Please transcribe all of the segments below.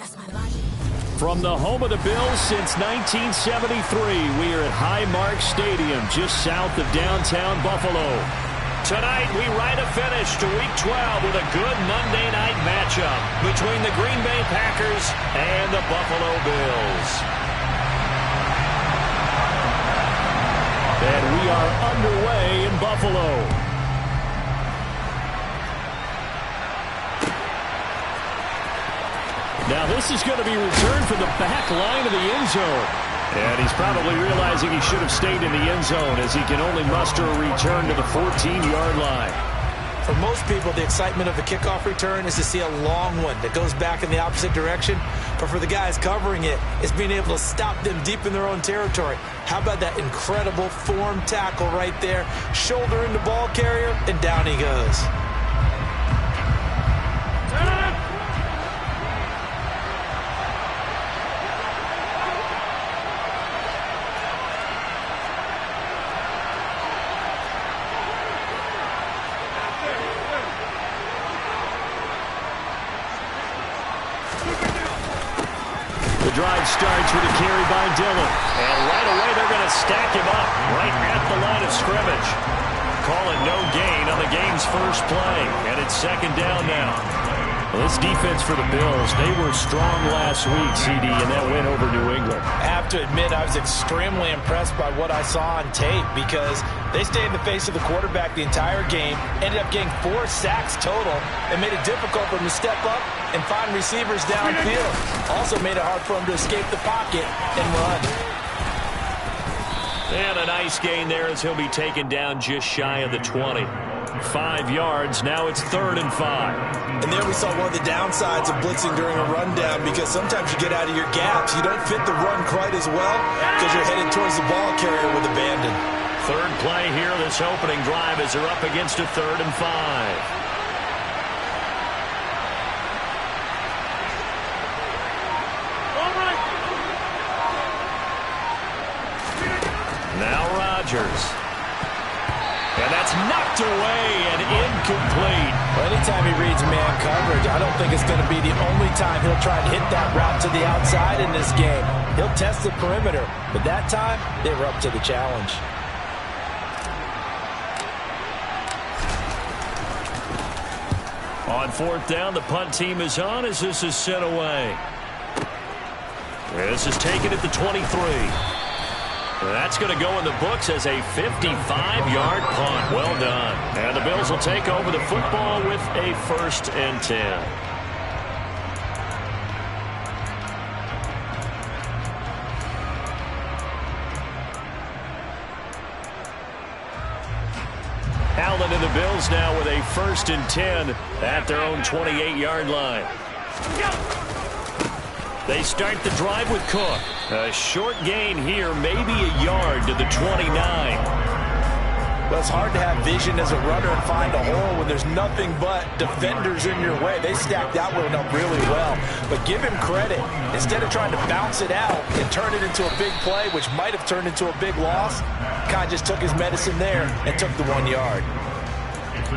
From the home of the Bills since 1973, we are at Highmark Stadium, just south of downtown Buffalo. Tonight, we write a finish to Week 12 with a good Monday night matchup between the Green Bay Packers and the Buffalo Bills. And we are underway in Buffalo. Now this is going to be returned from the back line of the end zone. And he's probably realizing he should have stayed in the end zone as he can only muster a return to the 14-yard line. For most people, the excitement of a kickoff return is to see a long one that goes back in the opposite direction. But for the guys covering it, it's being able to stop them deep in their own territory. How about that incredible form tackle right there? Shoulder in the ball carrier, and down he goes. Drive starts with a carry by Dillon. And right away, they're going to stack him up right at the line of scrimmage. Call it no gain on the game's first play. And it's second down now. Well, this defense for the Bills, they were strong last week, CD, in that win over New England. I have to admit, I was extremely impressed by what I saw on tape because they stayed in the face of the quarterback the entire game, ended up getting 4 sacks total, and made it difficult for him to step up and find receivers downfield. Also made it hard for him to escape the pocket and run. And a nice gain there as he'll be taken down just shy of the 20. 5 yards, now it's 3rd and 5. And there we saw one of the downsides of blitzing during a rundown because sometimes you get out of your gaps. You don't fit the run quite as well because you're headed towards the ball carrier with abandon. Third play here, this opening drive as they're up against a 3rd and 5. Now Rodgers. And that's knocked away and incomplete. Well, anytime he reads man coverage, I don't think it's going to be the only time he'll try to hit that route to the outside in this game. He'll test the perimeter, but that time they were up to the challenge. On 4th down, the punt team is on as this is sent away. This is taken at the 23. That's going to go in the books as a 55-yard punt. Well done. And the Bills will take over the football with a 1st and 10. Allen and the Bills now with a 1st and 10 at their own 28-yard line. They start the drive with Cook. A short gain here, maybe a yard to the 29. Well, it's hard to have vision as a runner and find a hole when there's nothing but defenders in your way. They stacked that one up really well. But give him credit. Instead of trying to bounce it out and turn it into a big play, which might have turned into a big loss, kind of just took his medicine there and took the 1 yard.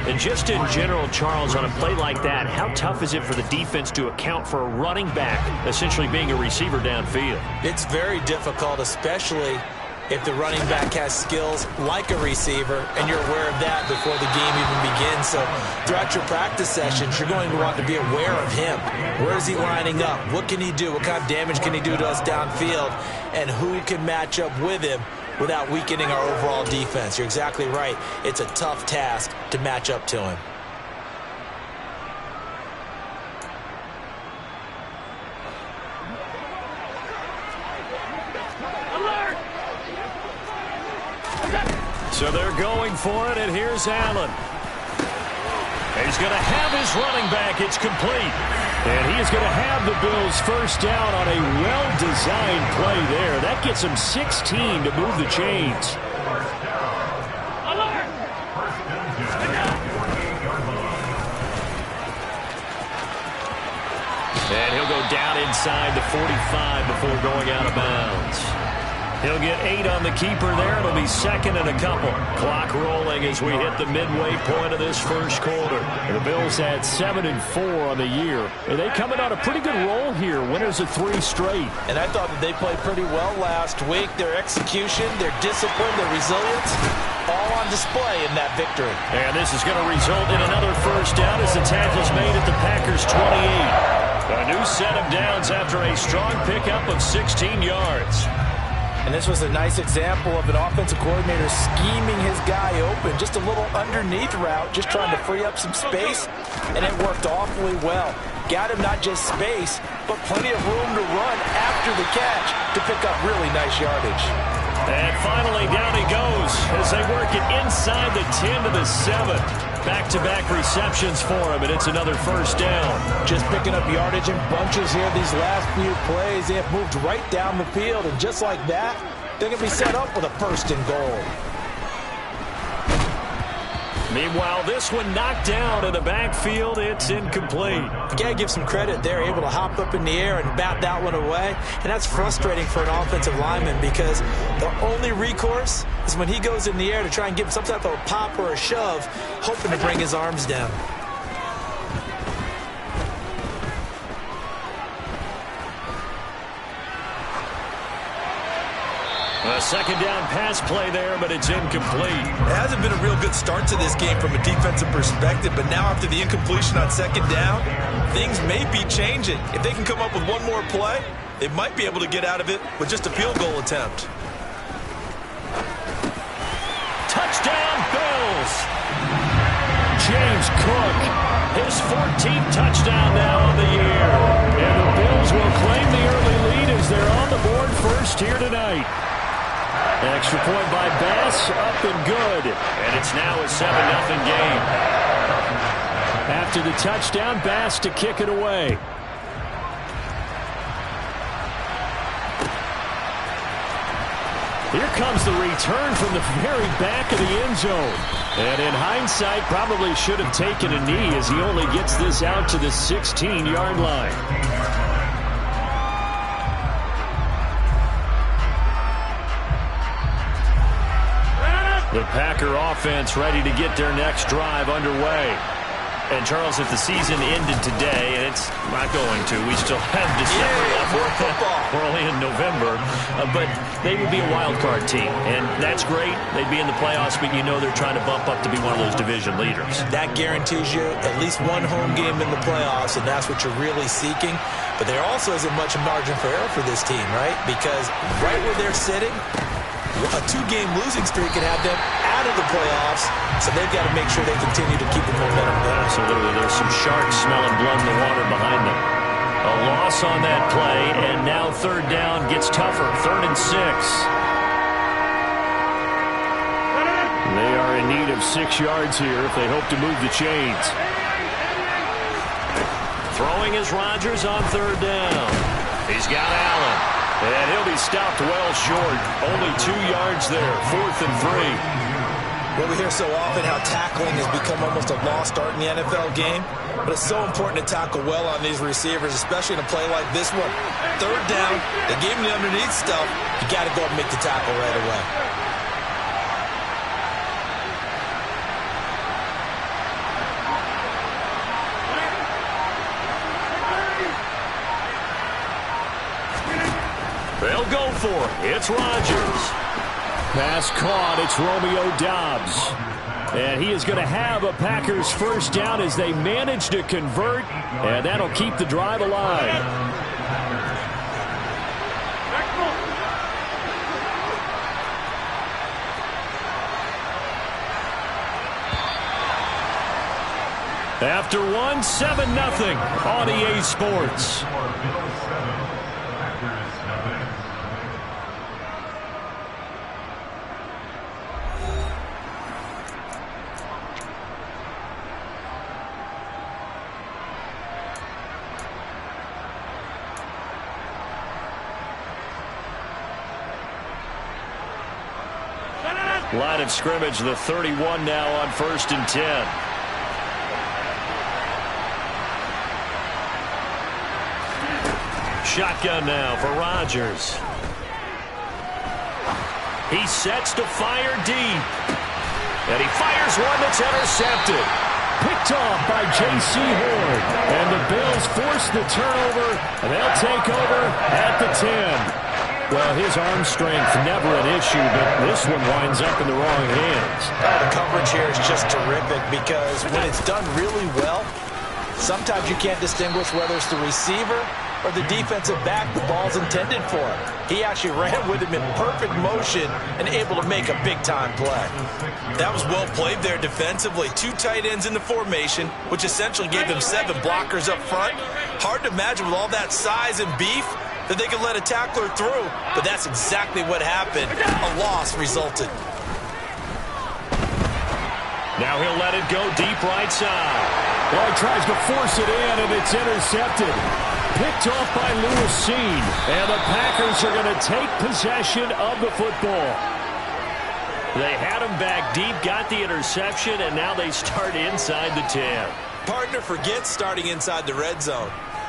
And just in general, Charles, on a play like that, how tough is it for the defense to account for a running back essentially being a receiver downfield? It's very difficult, especially if the running back has skills like a receiver, and you're aware of that before the game even begins. So throughout your practice sessions, you're going to want to be aware of him. Where is he lining up? What can he do? What kind of damage can he do to us downfield? And who can match up with him without weakening our overall defense? You're exactly right. It's a tough task to match up to him. So they're going for it, and here's Allen. He's going to have his running back. It's complete. And he is going to have the Bills first down on a well-designed play there. That gets him 16 to move the chains. And he'll go down inside the 45 before going out of bounds. He'll get 8 on the keeper there. It'll be second and a couple. Clock rolling as we hit the midway point of this first quarter. The Bills had 7-4 on the year. And they coming on a pretty good roll here. Winners of 3 straight. And I thought that they played pretty well last week. Their execution, their discipline, their resilience, all on display in that victory. And this is going to result in another first down as the tackle's made at the Packers' 28. A new set of downs after a strong pickup of 16 yards. And this was a nice example of an offensive coordinator scheming his guy open. Just a little underneath route, just trying to free up some space, and it worked awfully well. Got him not just space, but plenty of room to run after the catch to pick up really nice yardage. And finally, down he goes as they work it inside the 10 to the 7. Back-to-back receptions for him, and it's another first down. Just picking up yardage in bunches here these last few plays. They have moved right down the field, and just like that, they're going to be set up with a first and goal. Meanwhile, this one knocked down in the backfield. It's incomplete. You got to give some credit. They're able to hop up in the air and bat that one away. And that's frustrating for an offensive lineman because the only recourse is when he goes in the air to try and give some type of a pop or a shove, hoping to bring his arms down. A second down pass play there, but it's incomplete. It hasn't been a real good start to this game from a defensive perspective, but now after the incompletion on second down, things may be changing. If they can come up with one more play, they might be able to get out of it with just a field goal attempt. Touchdown, Bills! James Cook, his 14th touchdown now on the year. And the Bills will claim the early lead as they're on the board first here tonight. Extra point by Bass, up and good. And it's now a 7-0 game. After the touchdown, Bass to kick it away. Here comes the return from the very back of the end zone. And in hindsight, probably should have taken a knee as he only gets this out to the 16-yard line. The Packer offense ready to get their next drive underway. And, Charles, if the season ended today, and it's not going to, we still have December left. We're only in November. But they would be a wild card team, and that's great. They'd be in the playoffs, but you know they're trying to bump up to be one of those division leaders. That guarantees you at least one home game in the playoffs, and that's what you're really seeking. But there also isn't much margin for error for this team, right? Because right where they're sitting, a 2-game losing streak can have them out of the playoffs, so they've got to make sure they continue to keep the momentum going. Absolutely. There's some sharks smelling blood in the water behind them. A loss on that play, and now third down gets tougher. 3rd and 6. They are in need of 6 yards here if they hope to move the chains. Throwing is Rodgers on 3rd down. He's got Allen. And he'll be stopped well short. Only 2 yards there. 4th and 3. Well, we hear so often how tackling has become almost a lost art in the NFL game. But it's so important to tackle well on these receivers, especially in a play like this one. 3rd down, they gave him the underneath stuff. You got to go and make the tackle right away. They'll go for it. It's Rodgers. Pass caught. It's Romeo Doubs. And he is going to have a Packers first down as they manage to convert. And that'll keep the drive alive. After one, 7-0 on EA Sports. Line of scrimmage, the 31 now on 1st and 10. Shotgun now for Rodgers. He sets to fire deep. And he fires one that's intercepted. Picked off by J.C. Horn. And the Bills force the turnover, and they'll take over at the 10. Well, his arm strength never an issue, but this one winds up in the wrong hands. Oh, the coverage here is just terrific because when it's done really well, sometimes you can't distinguish whether it's the receiver or the defensive back the ball's intended for. He actually ran with him in perfect motion and able to make a big-time play. That was well played there defensively. 2 tight ends in the formation, which essentially gave them 7 blockers up front. Hard to imagine with all that size and beef that they could let a tackler through, but that's exactly what happened. A loss resulted. Now he'll let it go deep right side. Well, he tries to force it in, and it's intercepted. Picked off by Lewis Seen, and the Packers are going to take possession of the football. They had him back deep, got the interception, and now they start inside the 10. Partner, forget starting inside the red zone.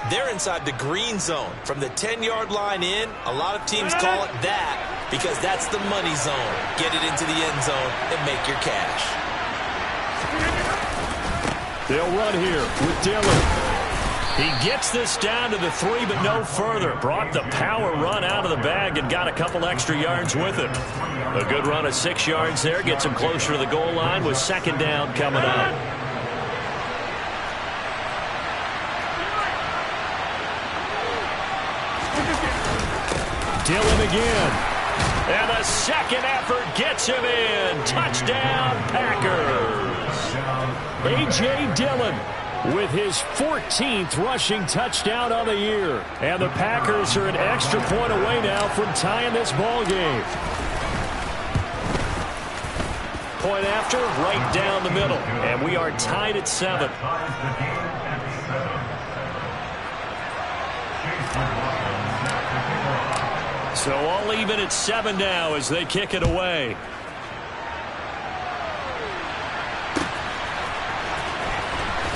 They're inside the green zone. From the 10-yard line in, a lot of teams call it that because that's the money zone. Get it into the end zone and make your cash. They'll run here with Dillon. He gets this down to the 3, but no further. Brought the power run out of the bag and got a couple extra yards with it. A good run of 6 yards there gets him closer to the goal line with 2nd down coming up. Dillon again. And a second effort gets him in. Touchdown, Packers. A.J. Dillon with his 14th rushing touchdown on the year. And the Packers are an extra point away now from tying this ball game. Point after, right down the middle. And we are tied at 7. So all even at 7 now as they kick it away.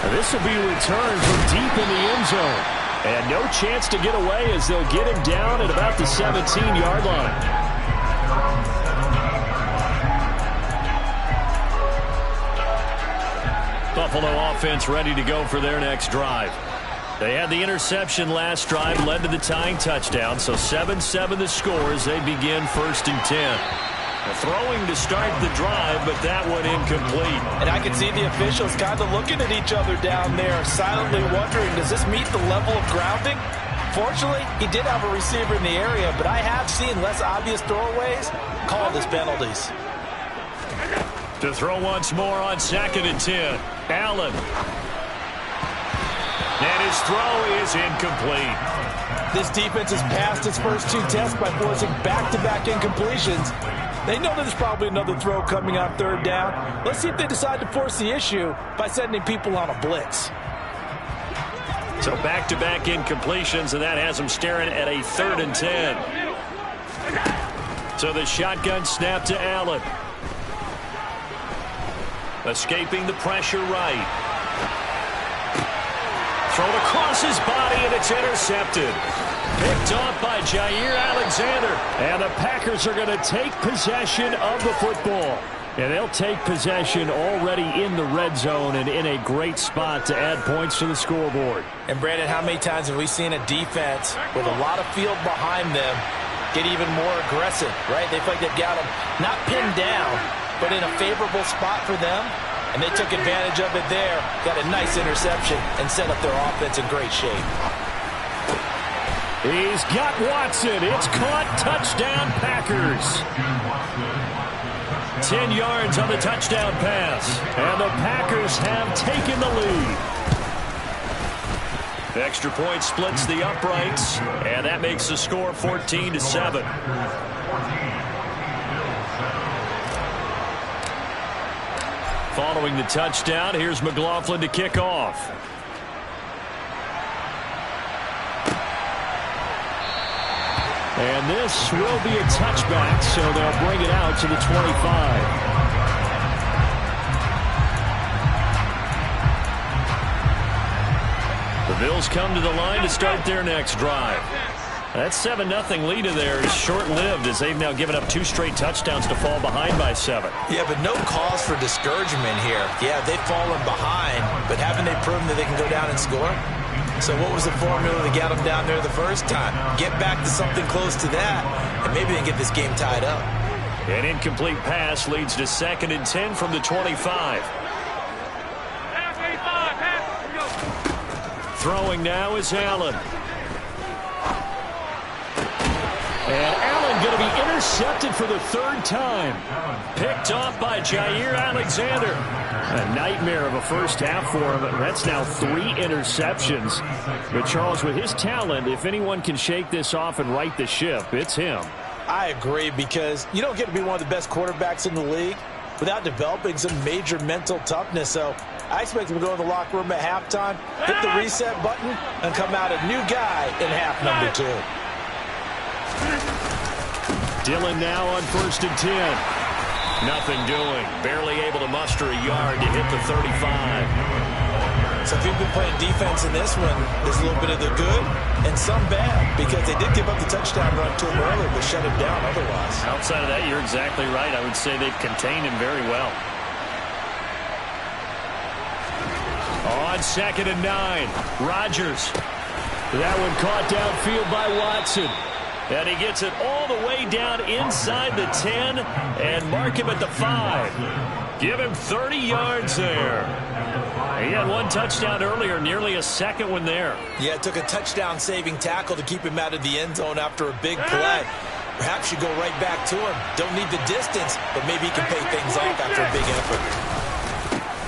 This will be returned from deep in the end zone. And no chance to get away as they'll get him down at about the 17-yard line. Buffalo offense ready to go for their next drive. They had the interception last drive, led to the tying touchdown, so 7-7 the score as they begin 1st and 10. Throwing to start the drive, but that one incomplete. And I can see the officials kind of looking at each other down there, silently wondering, does this meet the level of grounding? Fortunately, he did have a receiver in the area, but I have seen less obvious throwaways called as penalties. To throw once more on 2nd and 10. Allen. And his throw is incomplete. This defense has passed its first 2 tests by forcing back-to-back incompletions. They know there's probably another throw coming on 3rd down. Let's see if they decide to force the issue by sending people on a blitz. So back-to-back incompletions, and that has them staring at a 3rd and 10. So the shotgun snap to Allen. Escaping the pressure right. Thrown across his body, and it's intercepted. Picked off by Jair Alexander. And the Packers are going to take possession of the football. And they'll take possession already in the red zone and in a great spot to add points to the scoreboard. And, Brandon, how many times have we seen a defense with a lot of field behind them get even more aggressive, right? They feel like they've got them not pinned down, but in a favorable spot for them. And they took advantage of it there, got a nice interception, and set up their offense in great shape. He's got Watson. It's caught. Touchdown, Packers. 10 yards on the touchdown pass. And the Packers have taken the lead. Extra point splits the uprights, and that makes the score 14-7. Following the touchdown, here's McLaughlin to kick off. And this will be a touchback, so they'll bring it out to the 25. The Bills come to the line to start their next drive. That 7-0 lead of theirs is short-lived as they've now given up 2 straight touchdowns to fall behind by 7. Yeah, but no cause for discouragement here. Yeah, they've fallen behind, but haven't they proven that they can go down and score? So what was the formula that got them down there the first time? Get back to something close to that, and maybe they can get this game tied up. An incomplete pass leads to 2nd and 10 from the 25. Throwing now is Allen. And Allen going to be intercepted for the 3rd time. Picked off by Jair Alexander. A nightmare of a first half for him. That's now 3 interceptions. But Charles, with his talent, if anyone can shake this off and right the ship, it's him. I agree, because you don't get to be one of the best quarterbacks in the league without developing some major mental toughness. So I expect him to go in the locker room at halftime, hit the reset button, and come out a new guy in half number 2. Dillon now on 1st and 10. Nothing doing. Barely able to muster a yard to hit the 35. So if you've been playing defense in this one, there's a little bit of the good and some bad, because they did give up the touchdown run to him earlier, but shut him down otherwise. Outside of that, you're exactly right. I would say they've contained him very well. On 2nd and 9, Rodgers. That one caught downfield by Watson. And he gets it all the way down inside the 10 and mark him at the 5. Give him 30 yards there. He had 1 touchdown earlier, nearly a 2nd one there. Yeah, it took a touchdown-saving tackle to keep him out of the end zone after a big play. Perhaps you go right back to him. Don't need the distance, but maybe he can pay things off after a big effort.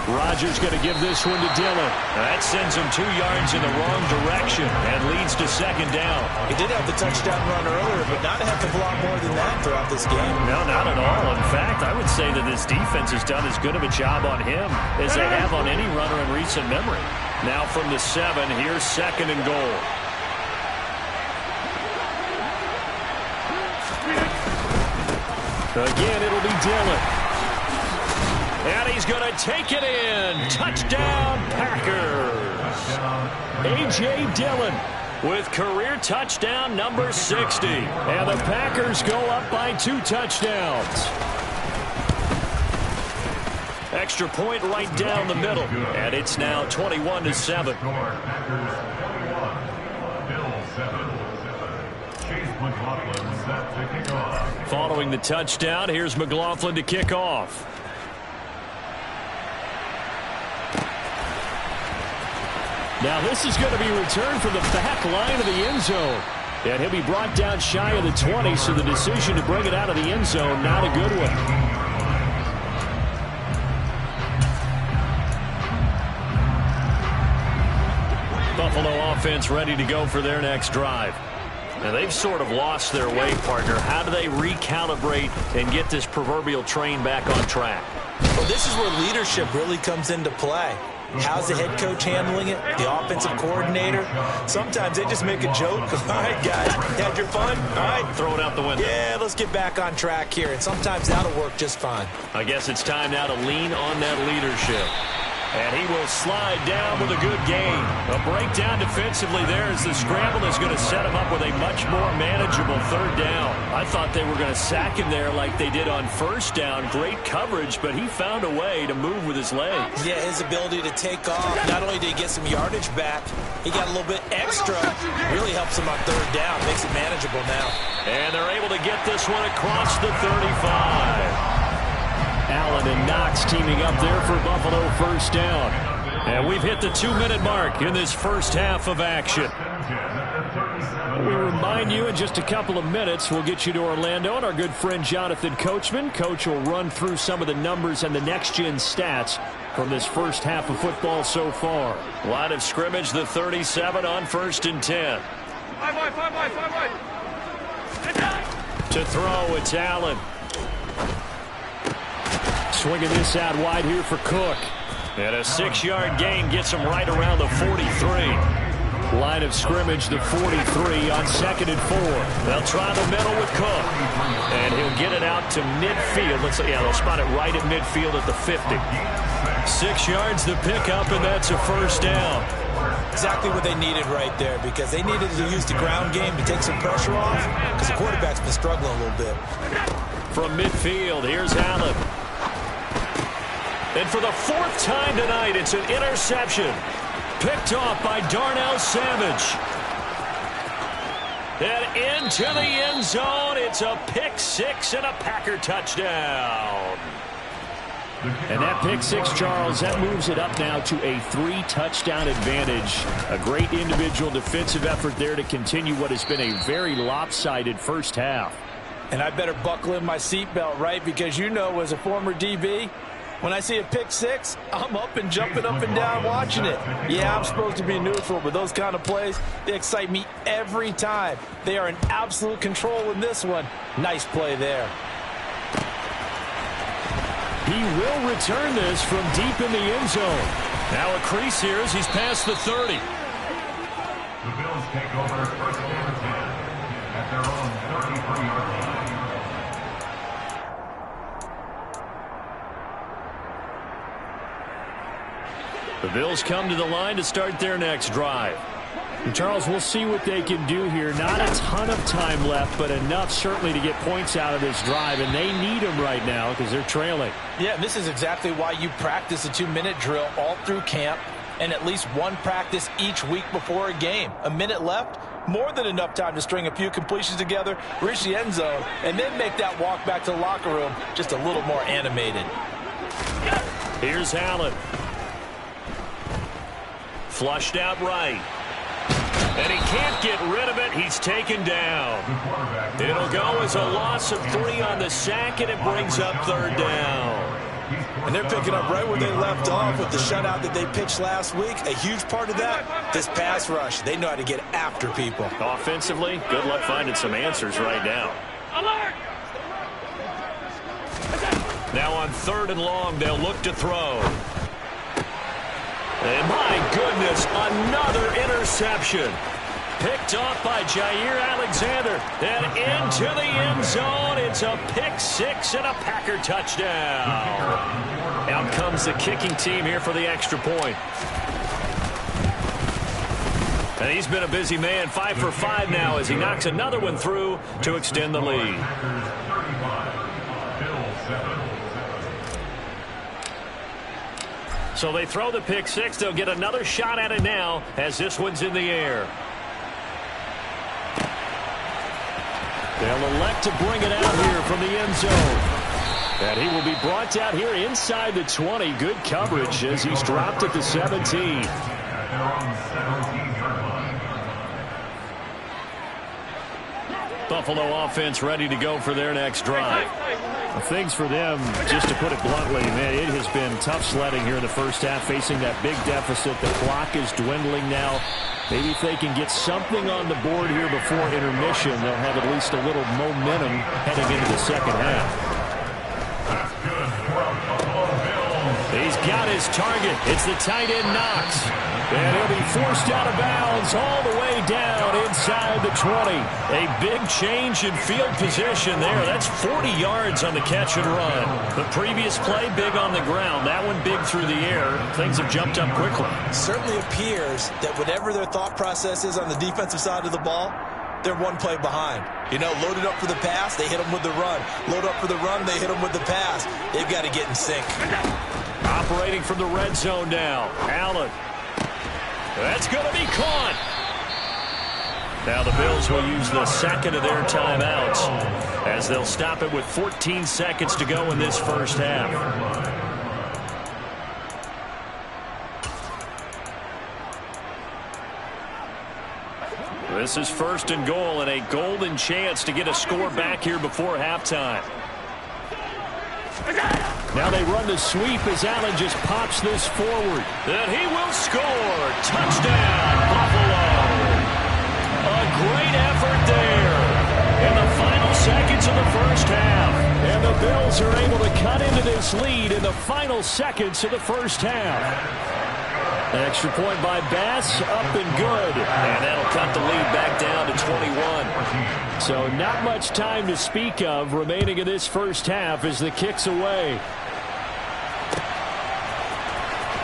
Rodgers going to give this one to Dillon. That sends him 2 yards in the wrong direction and leads to 2nd down. He did have the touchdown run earlier, but not a heck of a lot more than that throughout this game. No, not at all. In fact, I would say that this defense has done as good of a job on him as they have on any runner in recent memory. Now from the 7, here's 2nd and goal. Again, it'll be Dillon. And he's going to take it in. Touchdown, Packers. A.J. Dillon with career touchdown number 60. And the Packers go up by 2 touchdowns. Extra point right down the middle. And it's now 21-7. Following the touchdown, here's McLaughlin to kick off. Now this is going to be returned from the back line of the end zone. And he'll be brought down shy of the 20, so the decision to bring it out of the end zone, not a good one. Buffalo offense ready to go for their next drive. Now they've sort of lost their way, partner. How do they recalibrate and get this proverbial train back on track? Well, this is where leadership really comes into play. How's the head coach handling it? The offensive coordinator? Sometimes they just make a joke. All right, guys, had your fun? All right. Throw it out the window. Yeah, let's get back on track here. And sometimes that'll work just fine. I guess it's time now to lean on that leadership. And he will slide down with a good gain. A breakdown defensively there as the scramble is going to set him up with a much more manageable 3rd down. I thought they were going to sack him there like they did on 1st down. Great coverage, but he found a way to move with his legs. Yeah, his ability to take off. Not only did he get some yardage back, he got a little bit extra. Really helps him on 3rd down. Makes it manageable now. And they're able to get this one across the 35. Allen and Knox teaming up there for Buffalo 1st down. And we've hit the 2-minute mark in this first half of action. We remind you in just a couple of minutes we'll get you to Orlando and our good friend Jonathan Coachman. Coach will run through some of the numbers and the next-gen stats from this first half of football so far. Line of scrimmage, the 37 on 1st and 10. To throw, it's Allen. Swinging this out wide here for Cook. And a 6-yard gain gets him right around the 43. Line of scrimmage, the 43 on 2nd and 4. They'll try the middle with Cook. And he'll get it out to midfield. They'll spot it right at midfield at the 50. 6 yards the pickup, and that's a 1st down. Exactly what they needed right there, because they needed to use the ground game to take some pressure off, because the quarterback's been struggling a little bit. From midfield, here's Allen. And for the fourth time tonight, it's an interception. Picked off by Darnell Savage. And into the end zone, it's a pick six and a Packer touchdown. And that pick six, Charles, that moves it up now to a 3-touchdown advantage. A great individual defensive effort there to continue what has been a very lopsided first half. And I better buckle in my seatbelt, right? Because you know, as a former DB, when I see a pick six, I'm up and jumping up and down watching it. Yeah, I'm supposed to be neutral, but those kind of plays, they excite me every time. They are in absolute control in this one. Nice play there. He will return this from deep in the end zone. Now a crease here as he's past the 30. The Bills take over first and 10 at their own 33-yard line. The Bills come to the line to start their next drive. And Charles, we'll see what they can do here. Not a ton of time left, but enough certainly to get points out of this drive, and they need them right now because they're trailing. Yeah, this is exactly why you practice a 2-minute drill all through camp and at least one practice each week before a game. A minute left, more than enough time to string a few completions together, reach the end zone, and then make that walk back to the locker room just a little more animated. Here's Allen. Flushed out right. And he can't get rid of it. He's taken down. It'll go as a loss of 3 on the sack, and it brings up third down. And they're picking up right where they left off with the shutout that they pitched last week. A huge part of that, this pass rush. They know how to get after people. Offensively, good luck finding some answers right now. Alert! Now on 3rd and long, they'll look to throw. And my goodness, another interception. Picked off by Jair Alexander. And into the end zone. It's a pick six and a Packer touchdown. Out comes the kicking team here for the extra point. And he's been a busy man, 5 for 5 now as he knocks another one through to extend the lead. So they throw the pick six. They'll get another shot at it now as this one's in the air. They'll elect to bring it out here from the end zone. And he will be brought out here inside the 20. Good coverage as he's dropped at the 17. Buffalo offense ready to go for their next drive. Things for them, just to put it bluntly, man, it has been tough sledding here in the first half, facing that big deficit. The clock is dwindling now. Maybe if they can get something on the board here before intermission, they'll have at least a little momentum heading into the second half. He's got his target. It's the tight end Knox. And he'll be forced out of bounds all the way down inside the 20. A big change in field position there. That's 40 yards on the catch and run. The previous play, big on the ground. That one big through the air. Things have jumped up quickly. Certainly appears that whatever their thought process is on the defensive side of the ball, they're one play behind. You know, loaded up for the pass, they hit them with the run. Load up for the run, they hit them with the pass. They've got to get in sync. Operating from the red zone now. Allen. That's going to be caught. Now the Bills will use the second of their timeouts as they'll stop it with 14 seconds to go in this first half. This is 1st and goal and a golden chance to get a score back here before halftime. Now they run the sweep as Allen just pops this forward. And he will score. Touchdown, Buffalo. A great effort there in the final seconds of the first half. And the Bills are able to cut into this lead in the final seconds of the first half. An extra point by Bass, up and good. And that'll cut the lead back down to 21. So not much time to speak of remaining in this first half as the kick's away.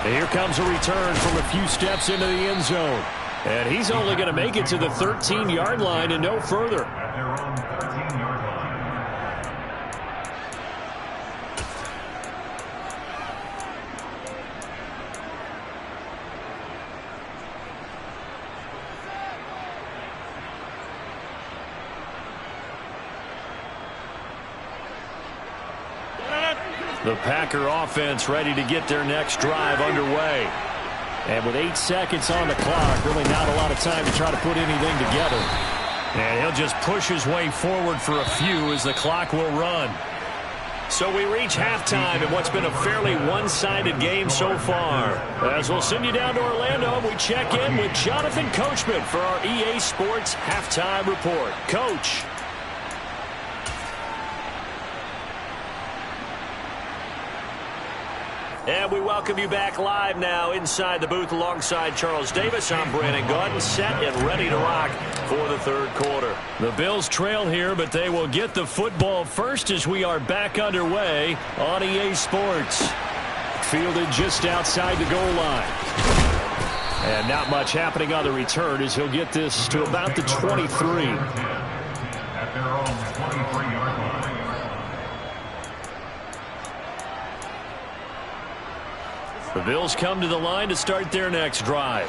Here comes a return from a few steps into the end zone. And he's only going to make it to the 13-yard line and no further. At their own 13-yard line. The Packer offense ready to get their next drive underway. And with 8 seconds on the clock, really not a lot of time to try to put anything together. And he'll just push his way forward for a few as the clock will run. So we reach halftime in what's been a fairly one-sided game so far. As we'll send you down to Orlando, we check in with Jonathan Coachman for our EA Sports Halftime Report. Coach. And we welcome you back live now inside the booth alongside Charles Davis. I'm Brandon Gaudin, set and ready to rock for the third quarter. The Bills trail here, but they will get the football first as we are back underway on EA Sports. Fielded just outside the goal line. And not much happening on the return as he'll get this to about the 23. At their own 23-yard line. The Bills come to the line to start their next drive.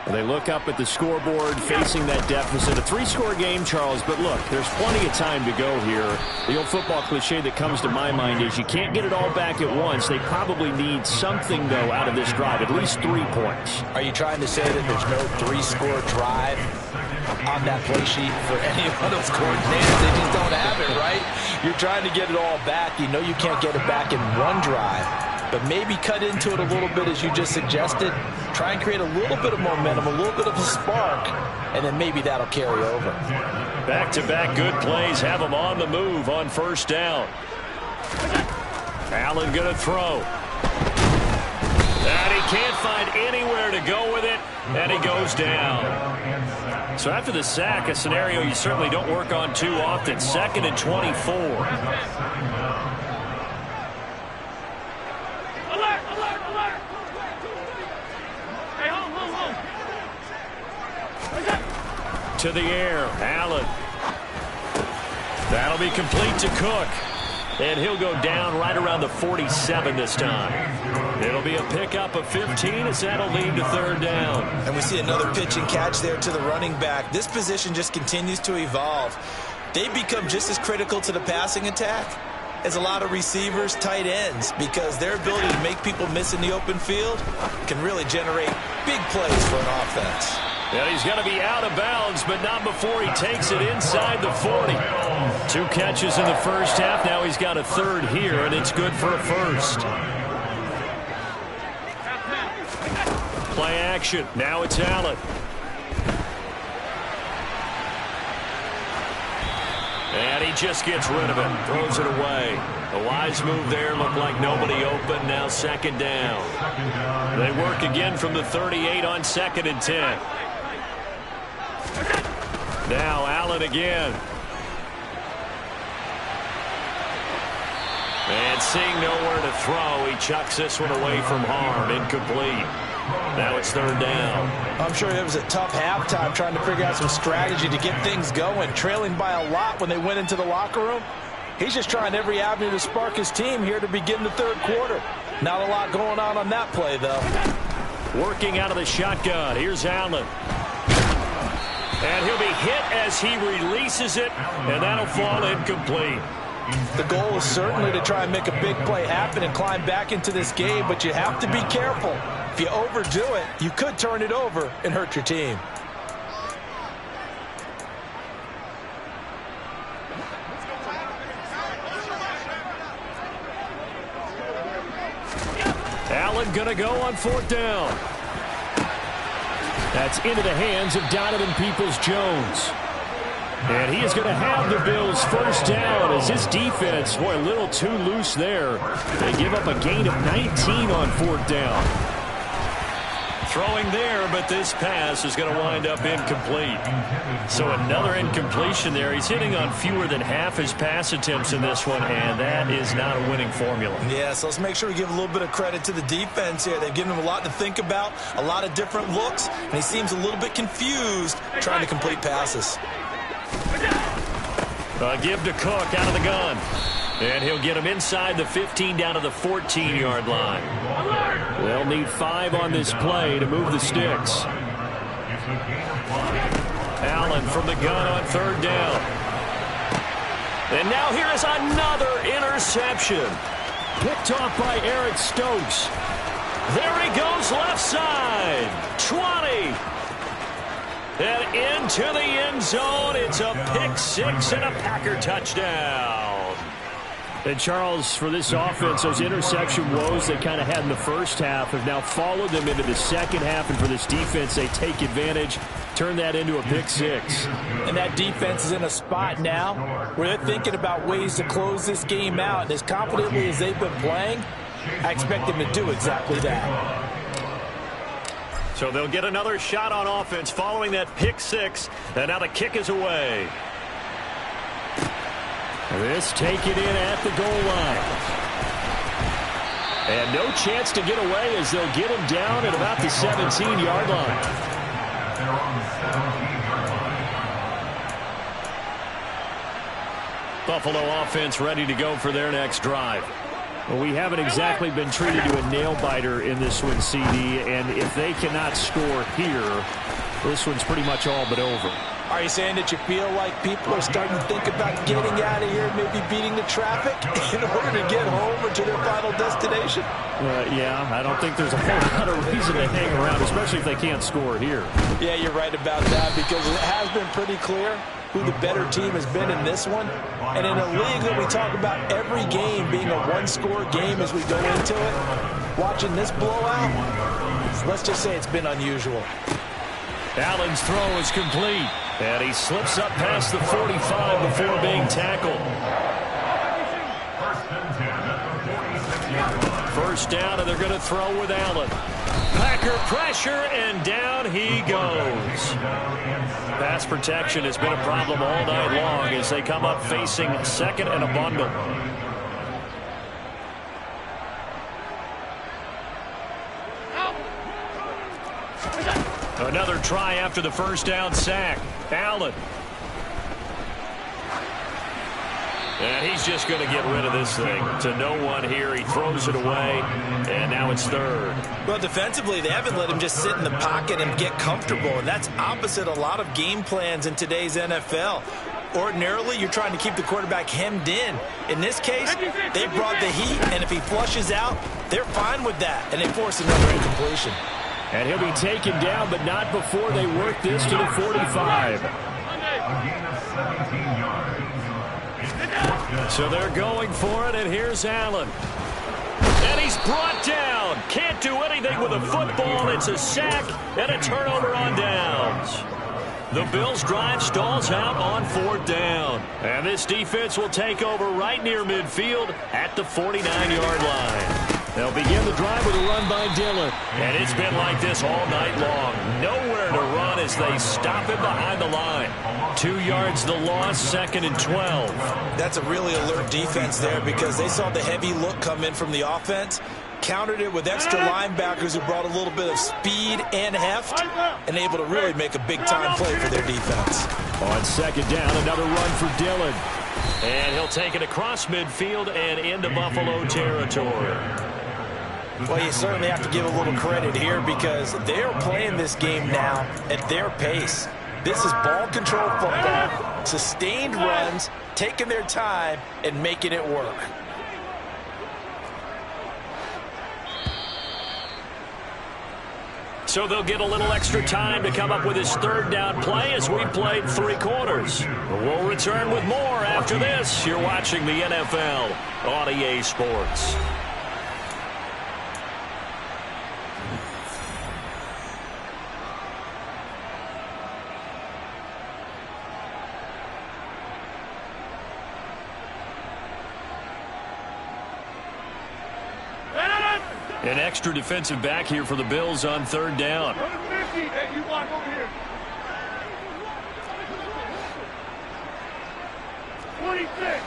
And they look up at the scoreboard facing that deficit. A 3-score game, Charles, but look, there's plenty of time to go here. The old football cliche that comes to my mind is you can't get it all back at once. They probably need something, though, out of this drive, at least 3 points. Are you trying to say that there's no 3-score drive on that play sheet for any of those coordinators? They just don't have it, right? You're trying to get it all back. You know you can't get it back in one drive. But maybe cut into it a little bit as you just suggested. Try and create a little bit of momentum, a little bit of a spark, and then maybe that'll carry over. Back-to-back good plays have them on the move on first down. Allen going to throw. And he can't find anywhere to go with it, and he goes down. So after the sack, a scenario you certainly don't work on too often. 2nd and 24. To the air, Allen. That'll be complete to Cook. And he'll go down right around the 47 this time. It'll be a pickup of 15 as that'll lead to third down. And we see another pitch and catch there to the running back. This position just continues to evolve. They become just as critical to the passing attack as a lot of receivers, tight ends, because their ability to make people miss in the open field can really generate big plays for an offense. And he's going to be out of bounds, but not before he takes it inside the 40. 2 catches in the first half. Now he's got a third here, and it's good for a first. Play action. Now it's Allen. And he just gets rid of it. Throws it away. A wise move there. Looked like nobody open. Now 2nd down. They work again from the 38 on 2nd and 10. Now Allen again. And seeing nowhere to throw, he chucks this one away from harm. Incomplete. Now it's 3rd down. I'm sure it was a tough halftime trying to figure out some strategy to get things going. Trailing by a lot when they went into the locker room. He's just trying every avenue to spark his team here to begin the third quarter. Not a lot going on that play, though. Working out of the shotgun. Here's Allen. And he'll be hit as he releases it, and that'll fall incomplete. The goal is certainly to try and make a big play happen and climb back into this game, but you have to be careful. If you overdo it, you could turn it over and hurt your team. Allen going to go on 4th down. That's into the hands of Donovan Peoples-Jones. And he is going to have the Bills first down as his defense, boy, a little too loose there. They give up a gain of 19 on 4th down. Throwing there, but this pass is going to wind up incomplete. So another incompletion there. He's hitting on fewer than half his pass attempts in this one, and that is not a winning formula. Yeah, so let's make sure we give a little bit of credit to the defense here. They've given him a lot to think about, a lot of different looks, and he seems a little bit confused trying to complete passes. Give to Cook out of the gun. And he'll get him inside the 15 down to the 14-yard line. They'll need 5 on this play to move the sticks. Allen from the gun on 3rd down. And now here is another interception. Picked off by Eric Stokes. There he goes left side. 20. And into the end zone. It's a pick 6 and a Packer touchdown. And Charles, for this offense, those interception woes they kind of had in the first half have now followed them into the second half. And for this defense, they take advantage, turn that into a pick 6. And that defense is in a spot now where they're thinking about ways to close this game out. And as confidently as they've been playing, I expect them to do exactly that. So they'll get another shot on offense following that pick 6. And now the kick is away. This taken in at the goal line. And no chance to get away as they'll get him down at about the 17-yard line. They're on the 17-yard line. Buffalo offense ready to go for their next drive. Well, we haven't exactly been treated to a nail-biter in this one, CD, and if they cannot score here, this one's pretty much all but over. Are you saying that you feel like people are starting to think about getting out of here, maybe beating the traffic in order to get home or to their final destination? Yeah, I don't think there's a whole lot of reason to hang around, especially if they can't score here. Yeah, you're right about that because it has been pretty clear who the better team has been in this one. And in a league that we talk about every game being a one-score game as we go into it, watching this blowout, let's just say it's been unusual. Allen's throw is complete. And he slips up past the 45 before being tackled. First down, and they're going to throw with Allen. Packer pressure, and down he goes. Pass protection has been a problem all night long as they come up facing second and a bundle. Another try after the first down sack. Allen. And he's just going to get rid of this thing to no one here. He throws it away, and now it's 3rd. Well, defensively, they haven't let him just sit in the pocket and get comfortable, and that's opposite a lot of game plans in today's NFL. Ordinarily, you're trying to keep the quarterback hemmed in. In this case, they brought the heat, and if he flushes out, they're fine with that, and they force another incompletion. And he'll be taken down, but not before they work this to the 45. So they're going for it, and here's Allen. And he's brought down. Can't do anything with a football. It's a sack and a turnover on downs. The Bills' drive stalls out on 4th down. And this defense will take over right near midfield at the 49-yard line. They'll begin the drive with a run by Dillon. And it's been like this all night long. Nowhere to run as they stop him behind the line. 2 yards the loss, 2nd and 12. That's a really alert defense there because they saw the heavy look come in from the offense, countered it with extra linebackers who brought a little bit of speed and heft, and able to really make a big-time play for their defense. On 2nd down, another run for Dillon. And he'll take it across midfield and into Buffalo territory. Well, you certainly have to give a little credit here because they're playing this game now at their pace. This is ball control football, sustained runs, taking their time, and making it work. So they'll get a little extra time to come up with his 3rd down play as we played 3 quarters. We'll return with more after this. You're watching the NFL on EA Sports. An extra defensive back here for the Bills on third down. Hey, you walk over here. 26.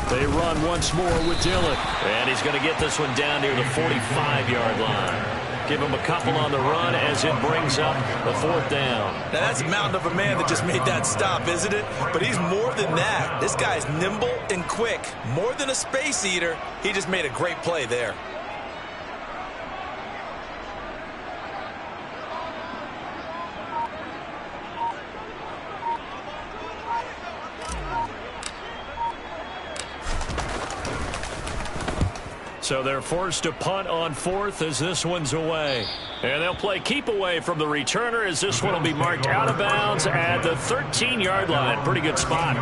They run once more with Dillon. And he's going to get this one down near the 45-yard line. Give him a couple on the run as it brings up the fourth down. Now, that's a mountain of a man that just made that stop, isn't it? But he's more than that. This guy's nimble and quick. More than a space eater. He just made a great play there. So they're forced to punt on fourth as this one's away. And they'll play keep away from the returner as this one will be marked out of bounds at the 13-yard line. Pretty good spot.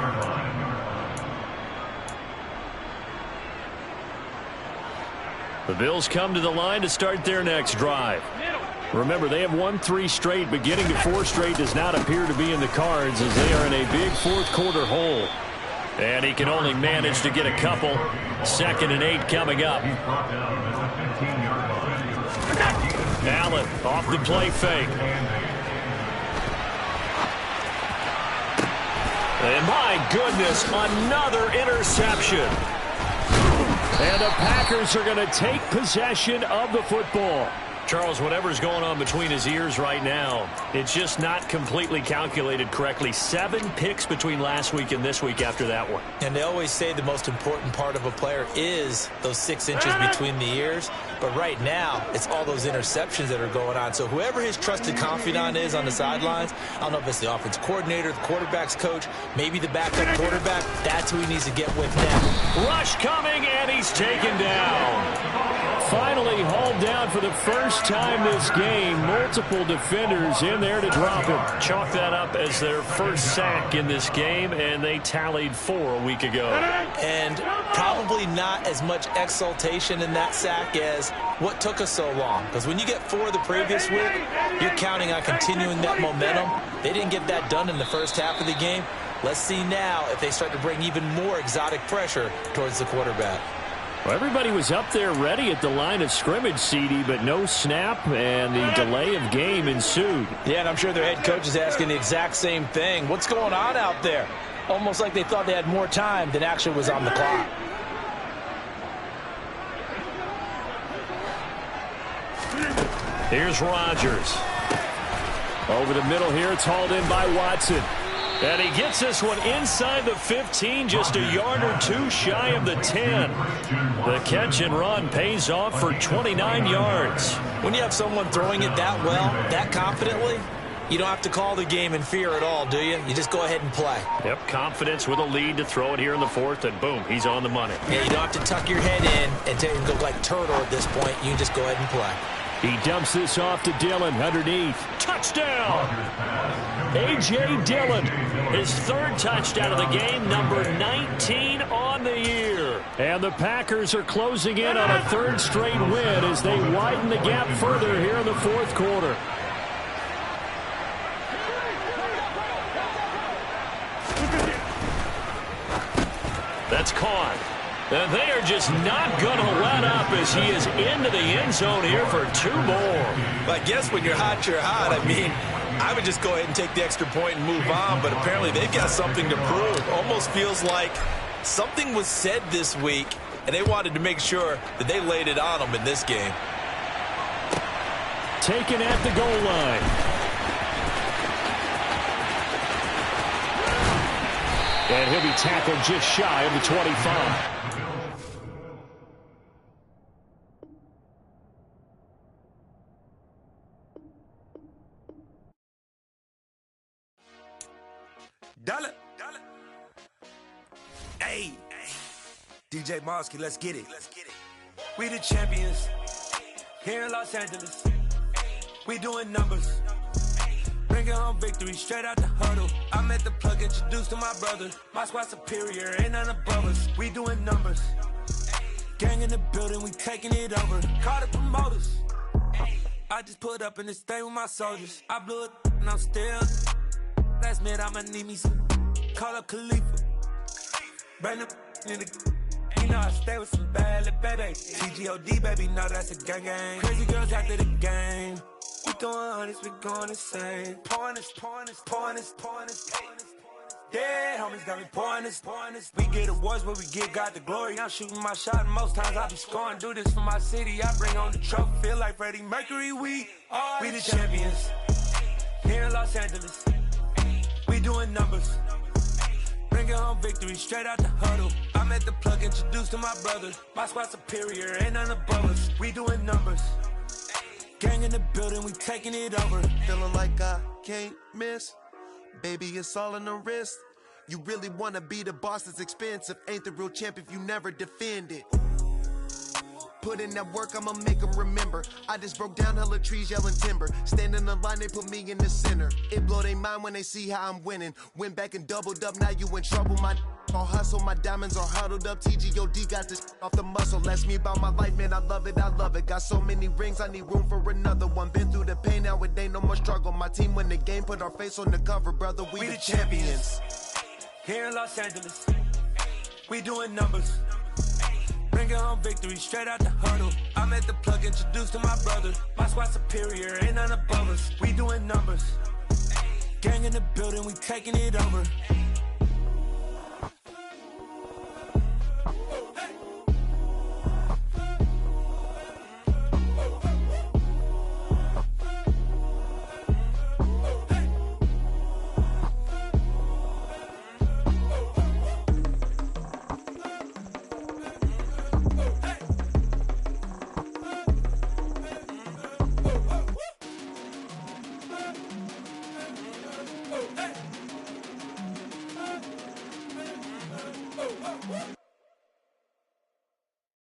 The Bills come to the line to start their next drive. Remember, they have won 3 straight, but getting to 4 straight does not appear to be in the cards as they are in a big fourth-quarter hole. And he can only manage to get a couple. 2nd and 8 coming up. Allen off the play fake. And my goodness, another interception. And the Packers are going to take possession of the football. Charles, whatever's going on between his ears right now, it's just not completely calculated correctly. 7 picks between last week and this week after that one. And they always say the most important part of a player is those 6 inches between the ears. But right now, it's all those interceptions that are going on. So whoever his trusted confidant is on the sidelines, I don't know if it's the offense coordinator, the quarterback's coach, maybe the backup quarterback, that's who he needs to get with now. Rush coming, and he's taken down. Finally hauled down for the first time this game. Multiple defenders in there to drop him. Chalk that up as their first sack in this game, and they tallied 4 a week ago. And probably not as much exultation in that sack as what took us so long. Because when you get 4 the previous week, you're counting on continuing that momentum. They didn't get that done in the first half of the game. Let's see now if they start to bring even more exotic pressure towards the quarterback. Well, everybody was up there ready at the line of scrimmage, CD, but no snap, and the delay of game ensued. Yeah, and I'm sure their head coach is asking the exact same thing. What's going on out there? Almost like they thought they had more time than actually was on the clock. Here's Rodgers. Over the middle here, it's hauled in by Watson. And he gets this one inside the 15, just a yard or 2 shy of the 10. The catch and run pays off for 29 yards. When you have someone throwing it that well, that confidently, you don't have to call the game in fear at all, do you? You just go ahead and play. Yep, confidence with a lead to throw it here in the 4th, and boom, he's on the money. Yeah, you don't have to tuck your head in and go like turtle at this point. You can just go ahead and play. He dumps this off to Dillon underneath. Touchdown! A.J. Dillon, his 3rd touchdown of the game, number 19 on the year. And the Packers are closing in on a 3rd straight win as they widen the gap further here in the 4th quarter. That's caught. And they are just not going to let up as he is into the end zone here for 2 more. But I guess when you're hot, you're hot. I mean, I would just go ahead and take the extra point and move on, but apparently they've got something to prove. Almost feels like something was said this week, and they wanted to make sure that they laid it on them in this game. Taken at the goal line. And he'll be tackled just shy of the 25. Dollar. Hey, DJ Mosky, let's get it. We the champions here in Los Angeles. We doing numbers. Bringing home victory straight out the huddle. I met the plug, introduced to my brother. My squad superior, ain't none above us. We doing numbers. Gang in the building, we taking it over. Call the promoters. I just put up in this thing with my soldiers. I blew it and I'm still. Last minute I'ma need me some. Call up Khalifa. Bring them in the. You know I stay with some bad little baby. TGOD baby, know that's a gang gang. Crazy girls after the game. We throwing hundreds, we going insane. Pouring this. Yeah, homies got me pouring this. We get awards, but we give God the glory. I'm shooting my shot, and most times I be scoring. Do this for my city, I bring on the trophy. Feel like Freddie Mercury, we the champions. Here in Los Angeles, we doing numbers. Bringing home victory straight out the huddle. I'm at the plug, introduced to my brother. My squad superior, ain't none above us. We doing numbers. Gang in the building, we taking it over. Feeling like I can't miss. Baby, it's all in the wrist. You really wanna be the boss, it's expensive. Ain't the real champ if you never defend it. Put in that work, I'ma make them remember. I just broke down hella trees, yelling timber. Stand in the line, they put me in the center. It blow their mind when they see how I'm winning. Went back and doubled up, now you in trouble. My all hustle, my diamonds are huddled up. TGOD got this off the muscle. Ask me about my life, man, I love it. Got so many rings, I need room for another one. Been through the pain, now it ain't no more struggle. My team win the game, put our face on the cover, brother. We the champions. Here in Los Angeles, we doing numbers. Bringing home victory straight out the huddle. I'm at the plug, introduced to my brother. My squad superior, ain't none above us. We doing numbers. Gang in the building, we taking it over.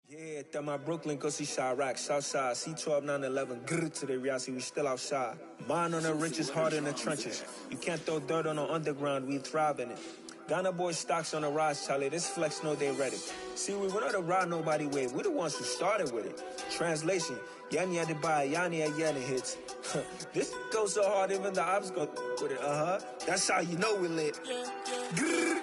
Yeah, that my Brooklyn, go see Chirac, Southside, C12, 911, grrr to the reality, we still outside. Mine on the riches, hard in the trenches. You can't throw dirt on the underground, we thrive in it. Ghana boys stocks on the rise, Charlie, this flex know they ready. See, we not to ride nobody wave, we the ones who started with it. Translation, Yani had to buy, Yani had Yanni hits. This goes so hard, even the ops go with it, That's how you know we lit. Grrr,